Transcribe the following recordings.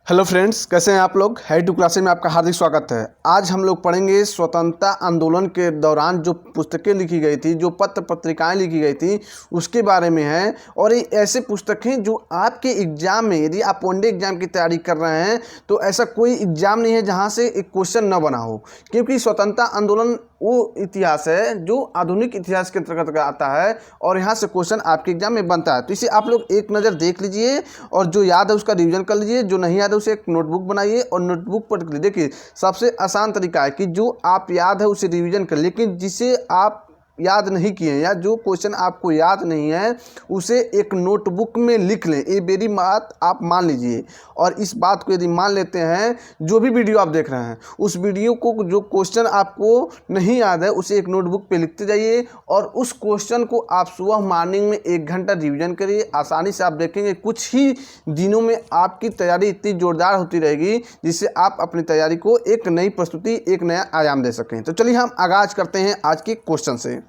Hello friends, कैसे हैं आप लोग। है टू क्लासेस में आपका हार्दिक स्वागत है। आज हम लोग पढ़ेंगे स्वतंत्रता आंदोलन के दौरान जो पुस्तकें लिखी गई थी, जो पत्र पत्रिकाएं लिखी गई थी, उसके बारे में है। और ये ऐसे पुस्तकें जो आपके एग्जाम में, यदि आप वनडे एग्जाम की तैयारी कर रहे हैं तो ऐसा कोई एग्जाम नहीं है जहाँ से एक क्वेश्चन न बना हो, क्योंकि स्वतंत्रता आंदोलन वो इतिहास है जो आधुनिक इतिहास के अंतर्गत आता है और यहाँ से क्वेश्चन आपके एग्जाम में बनता है। तो इसे आप लोग एक नज़र देख लीजिए और जो याद है उसका रिवीजन कर लीजिए, जो नहीं याद है उसे एक नोटबुक बनाइए और नोटबुक पर देखिए। सबसे आसान तरीका है कि जो आप याद है उसे रिवीजन कर, लेकिन जिसे आप याद नहीं किए या जो क्वेश्चन आपको याद नहीं है उसे एक नोटबुक में लिख लें। ये मेरी बात आप मान लीजिए। और इस बात को यदि मान लेते हैं, जो भी वीडियो आप देख रहे हैं उस वीडियो को, जो क्वेश्चन आपको नहीं याद है उसे एक नोटबुक पे लिखते जाइए और उस क्वेश्चन को आप सुबह मॉर्निंग में 1 घंटा रिवीजन करिए। आसानी से आप देखेंगे कुछ ही दिनों में आपकी तैयारी इतनी जोरदार होती रहेगी जिससे आप अपनी तैयारी को एक नई प्रस्तुति, एक नया आयाम दे सकें। तो चलिए हम आगाज करते हैं आज के क्वेश्चन से।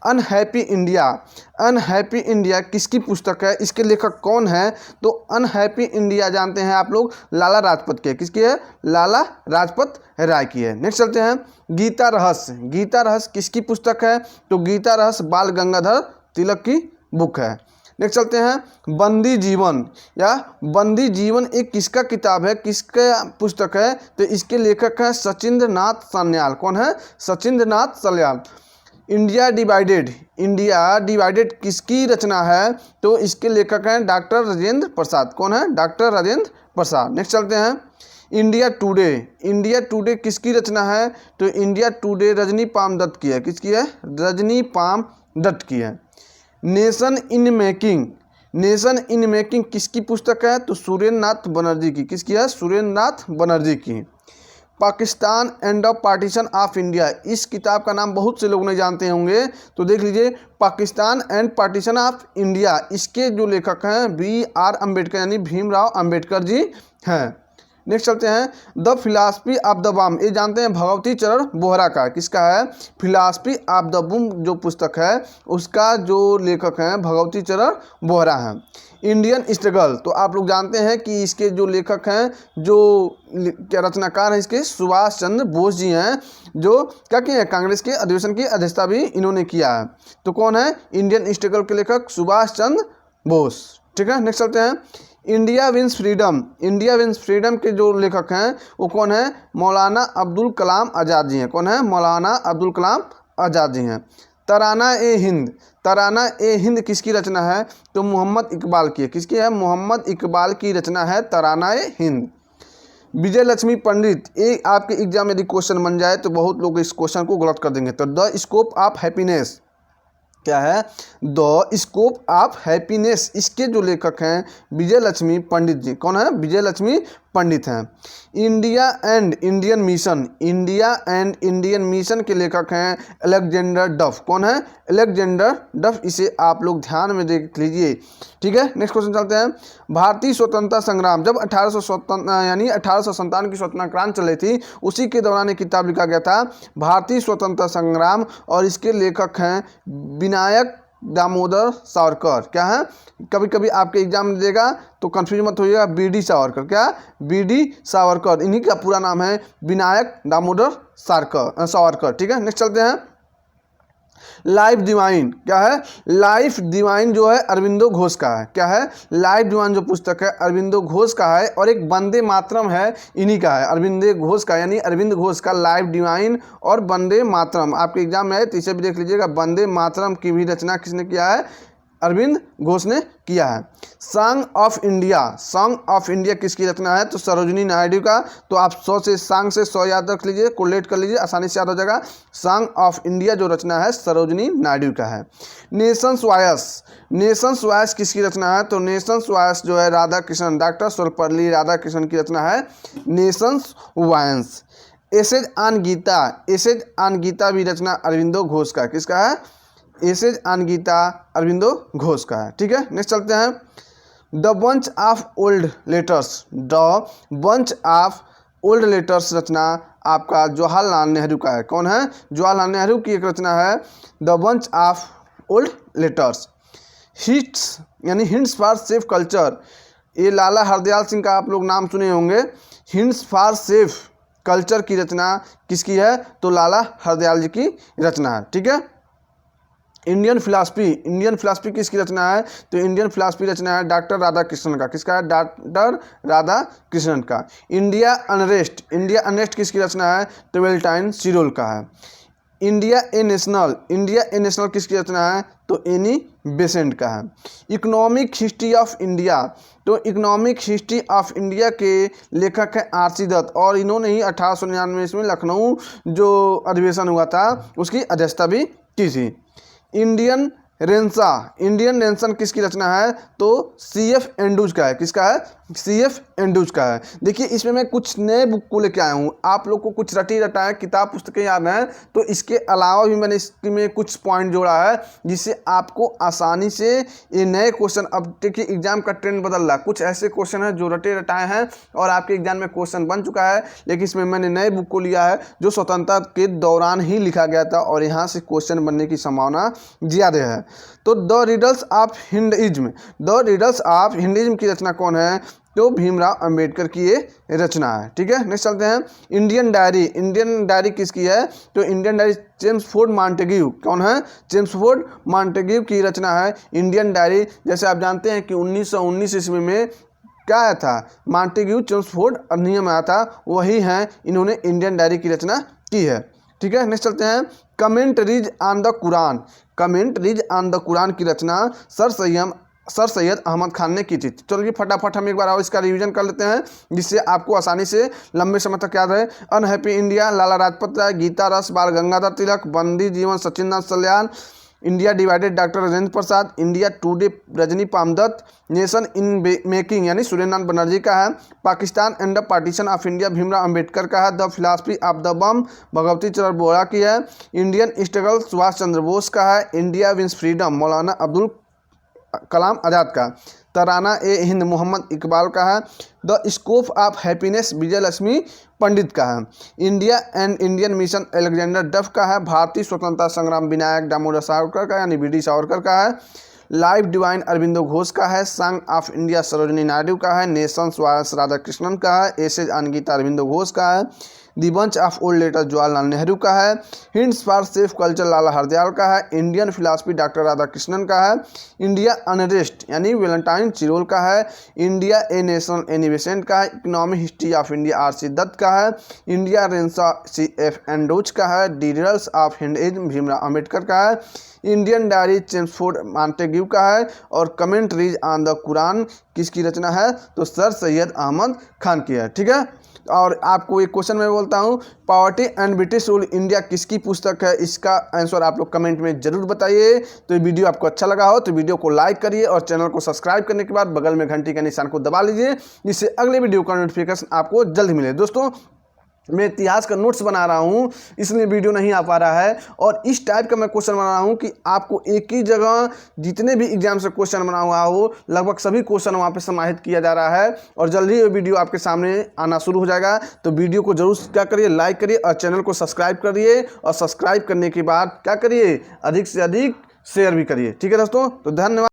अनहैप्पी इंडिया, अनहैप्पी इंडिया किसकी पुस्तक है, इसके लेखक कौन है? तो अनहैप्पी इंडिया जानते हैं आप लोग, लाला लाजपत के, किसकी है? लाला लाजपत राय की है। नेक्स्ट चलते हैं, गीता रहस्य, गीता रहस्य किसकी पुस्तक है? तो गीता रहस्य बाल गंगाधर तिलक की बुक है। नेक्स्ट चलते हैं, बंदी जीवन या बंदी जीवन एक किसका किताब है, किसका पुस्तक है? तो इसके लेखक हैं सचिंद्र नाथ सान्याल। कौन है? Sachindra Nath Sanyal. India divided, India divided किसकी रचना है? तो इसके लेखक हैं डॉक्टर राजेंद्र प्रसाद। कौन है? डॉक्टर राजेंद्र प्रसाद। नेक्स्ट चलते हैं, इंडिया टुडे, इंडिया टुडे किसकी रचना है? तो India today Rajani Palme Dutt की है। किसकी है? रजनी पाम दत्त की है। Nation in making, nation in making किसकी पुस्तक है? तो सुरेंद्र नाथ बनर्जी की। किसकी है? सुरेंद्र नाथ बनर्जी की। Pakistan end of partition of India, इस किताब का नाम बहुत से लोग नहीं जानते होंगे, तो देख लीजिए, Pakistan and partition of India, इसके जो लेखक हैं BR अम्बेडकर यानी भीमराव अम्बेडकर जी हैं। नेक्स्ट चलते हैं, द फिलासफी ऑफ द बम, ये जानते हैं भगवती चरण बोहरा का। किसका है? फिलासफी ऑफ द बम जो पुस्तक है उसका जो लेखक हैं भगवती चरण बोहरा हैं। इंडियन स्ट्रगल, तो आप लोग जानते हैं कि इसके जो लेखक हैं, जो क्या रचनाकार हैं इसके, सुभाष चंद्र बोस जी हैं, जो क्या किए हैं? कांग्रेस के अधिवेशन की अध्यक्षता भी इन्होंने किया है। तो कौन है? इंडियन स्ट्रगल के लेखक सुभाष चंद्र बोस। ठीक है। नेक्स्ट चलते हैं, India wins freedom, India wins freedom के जो लेखक हैं वो कौन है? मौलाना अब्दुल कलाम आज़ाद जी हैं। कौन है? मौलाना अब्दुल कलाम आज़ाद जी हैं। तराना ए हिंद, तराना ए हिंद किसकी रचना है? तो मोहम्मद इकबाल की है। किसकी है? मोहम्मद इकबाल की रचना है तराना ए हिंद। विजय लक्ष्मी पंडित, ये आपके एग्जाम में यदि क्वेश्चन बन जाए तो बहुत लोग इस क्वेश्चन को गलत कर देंगे। तो द स्कोप ऑफ हैप्पीनेस क्या है? द स्कोप ऑफ हैप्पीनेस, इसके जो लेखक हैं विजय लक्ष्मी पंडित जी। कौन है? विजय लक्ष्मी पंडित हैं। India and Indian mission, India and Indian mission के लेखक हैं अलेक्जेंडर डफ। कौन है? अलेक्जेंडर डफ, इसे आप लोग ध्यान में देख लीजिए। ठीक है। नेक्स्ट क्वेश्चन चलते हैं, भारतीय स्वतंत्रता संग्राम, जब 1857 की स्वतंत्रता क्रांति चल रही थी उसी के दौरान एक किताब लिखा गया था भारतीय स्वतंत्रता संग्राम, और इसके लेखक हैं विनायक दामोदर सावरकर। क्या है? कभी कभी आपके एग्जाम में देगा तो कंफ्यूज मत होइएगा, BD सावरकर। क्या? BD सावरकर, इन्हीं का पूरा नाम है विनायक दामोदर सावरकर। ठीक है। नेक्स्ट चलते हैं, लाइफ डिवाइन, क्या है? लाइफ डिवाइन जो है अरविंदो घोष का है। क्या है? लाइफ डिवाइन जो पुस्तक है अरविंदो घोष का है। और एक वंदे मातरम है, इन्हीं का है, अरविंदो घोष का, यानी अरविंद घोष का लाइफ डिवाइन और वंदे मातरम आपके एग्जाम में है तो इसे भी देख लीजिएगा। वंदे मातरम की भी रचना किसने किया है? अरविंद घोष ने किया है। Song of India, song of India किसकी रचना है? तो सरोजिनी नायडू का। तो आप 100 से सॉन्ग से 100 याद रख लीजिए, कोलेट कर लीजिए, आसानी से याद हो जाएगा। सॉन्ग ऑफ इंडिया जो रचना है सरोजिनी नायडू का है। नेशंस वॉयस, नेशंस वॉयस किसकी रचना है? तो नेशंस वॉयस जो है राधा कृष्णन, डॉक्टर सर्वपल्ली राधाकृष्णन की रचना है nations voice. Essays on Gita, essays on Gita भी रचना अरविंदो घोष का। किसका है? एसेज ऑन गीता अरविंदो घोष का है। ठीक है। नेक्स्ट चलते हैं, the bunch of old letters, the bunch of old letters रचना आपका जवाहरलाल नेहरू का है। कौन है? जवाहरलाल नेहरू की एक रचना है the bunch of old letters. Hits यानी हिंट्स फॉर सेफ कल्चर, ये लाला हरदयाल सिंह का आप लोग नाम सुने होंगे। हिंट्स फॉर सेफ कल्चर की रचना किसकी है? तो लाला हरदयाल जी की रचना है। ठीक है। इंडियन फिलासफी किसकी रचना है? तो इंडियन फिलासफी रचना है डॉक्टर राधा कृष्णन का। किसका है? डॉक्टर राधा कृष्णन का। इंडिया अनरेस्ट किसकी रचना है? तो वेलेंटाइन सिरोल का है। इंडिया ए नेशनल किसकी रचना है? तो एनी बेसेंट का है। इकोनॉमिक हिस्ट्री ऑफ इंडिया, तो इकोनॉमिक हिस्ट्री ऑफ इंडिया के लेखक हैं आर.सी. दत्त, और इन्होंने ही 1899 में लखनऊ जो अधिवेशन हुआ था उसकी अध्यक्षता भी की थी। इंडियन रेंसन किसकी रचना है? तो C.F. एंड्रूज का है। किसका है? C.F. एंड्रूज का है। देखिए इसमें मैं कुछ नए बुक को लेके आया हूँ, आप लोग को कुछ रटी रटाए किताब पुस्तकें याद हैं, तो इसके अलावा भी मैंने इसमें कुछ पॉइंट जोड़ा है जिससे आपको आसानी से ये नए क्वेश्चन, अब देखिए एग्जाम का ट्रेंड बदल रहा है, कुछ ऐसे क्वेश्चन हैं जो रटे रटाए हैं और आपके एग्जाम में क्वेश्चन बन चुका है, लेकिन इसमें मैंने नए बुक को लिया है जो स्वतंत्रता के दौरान ही लिखा गया था और यहाँ से क्वेश्चन बनने की संभावना ज़्यादा है। तो द रिडल्स ऑफ हिंदुइज्म की रचना कौन है? तो भीमराव अंबेडकर की ये रचना है। ठीक है। नेक्स्ट चलते हैं। इंडियन डायरी किसकी है? तो इंडियन डायरी चेम्सफोर्ड मॉन्टेग्यू। कौन है? चेम्सफोर्ड मॉन्टेग्यू की रचना है इंडियन डायरी। जैसे आप जानते हैं कि 1919 ईस्वी में क्या आया था? मॉन्टेग्यू चेम्सफोर्ड अधिनियम आया था, वही हैं, इन्होंने इंडियन डायरी की रचना की है। ठीक है। नेक्स्ट चलते हैं। कमेंटरीज ऑन द कुरान की रचना सर सैयद अहमद खान ने की थी। चलिए फटाफट हम एक बार और इसका रिवीजन कर लेते हैं जिससे आपको आसानी से लंबे समय तक याद रहे। अनहैप्पी इंडिया लाला लाजपत राय, गीता रस बाल गंगाधर तिलक, बंदी जीवन सचिंद्र सल्यान, India divided doctor Rajendra Prasad, India today Rajani Palme Dutt, nation in making यानी सूर्यनारायण बनर्जी का है, Pakistan and the partition of India Bhimrao Ambedkar का है, the philosophy of the bomb Bhagwati Charan Bora की है, इंडियन स्ट्रगल सुभाष चंद्र बोस का है, इंडिया विंस फ्रीडम मौलाना अब्दुल कलाम आज़ाद का, तराना ए हिंद मोहम्मद इकबाल का है, द स्कोप ऑफ हैप्पीनेस विजय लक्ष्मी पंडित का है, India and Indian mission Alexander डफ का है, भारतीय स्वतंत्रता संग्राम विनायक दामोदर सावरकर का यानी बी.डी. सावरकर का है, लाइफ डिवाइन अरविंदो घोष का है, song of India Sarojini Naidu का है, नेशंस वायस राधा कृष्णन का है, एसेज ऑन गीता अरविंदो घोष का है, the bunch of old letter Jawaharlal Nehru का है, hints for safe culture Lala Hardayal का है, Indian philosophy doctor Radha Krishnan का है, इंडिया अनरेस्ट यानी वेलेंटाइन सिरोल का है, India A national Annie Besant का है, economic history of India R C. Dutt का है, इंडिया रेंसा C.F. एंड्रूज का है, the riddles of Hinduism Bhimrao Ambedkar का है, इंडियन डायरी चेम्सफोर्ड मॉन्टेग्यू का है, और कमेंट्रीज ऑन द कुरान किसकी रचना है? तो सर सैयद अहमद खान की है। ठीक है। और आपको एक क्वेश्चन मैं बोलता हूँ, poverty and British rule India किसकी पुस्तक है? इसका आंसर आप लोग कमेंट में जरूर बताइए। तो ये वीडियो आपको अच्छा लगा हो तो वीडियो को लाइक करिए और चैनल को सब्सक्राइब करने के बाद बगल में घंटी के निशान को दबा लीजिए जिससे अगले वीडियो का नोटिफिकेशन आपको जल्द मिले। दोस्तों मैं इतिहास का नोट्स बना रहा हूँ इसलिए वीडियो नहीं आ पा रहा है, और इस टाइप का मैं क्वेश्चन बना रहा हूँ कि आपको एक ही जगह जितने भी एग्जाम से क्वेश्चन बना हुआ हो लगभग सभी क्वेश्चन वहाँ पे समाहित किया जा रहा है, और जल्दी ये वीडियो आपके सामने आना शुरू हो जाएगा। तो वीडियो को जरूर क्या करिए, लाइक करिए और चैनल को सब्सक्राइब करिए, और सब्सक्राइब करने के बाद क्या करिए, अधिक से अधिक शेयर भी करिए। ठीक है दोस्तों, तो धन्यवाद।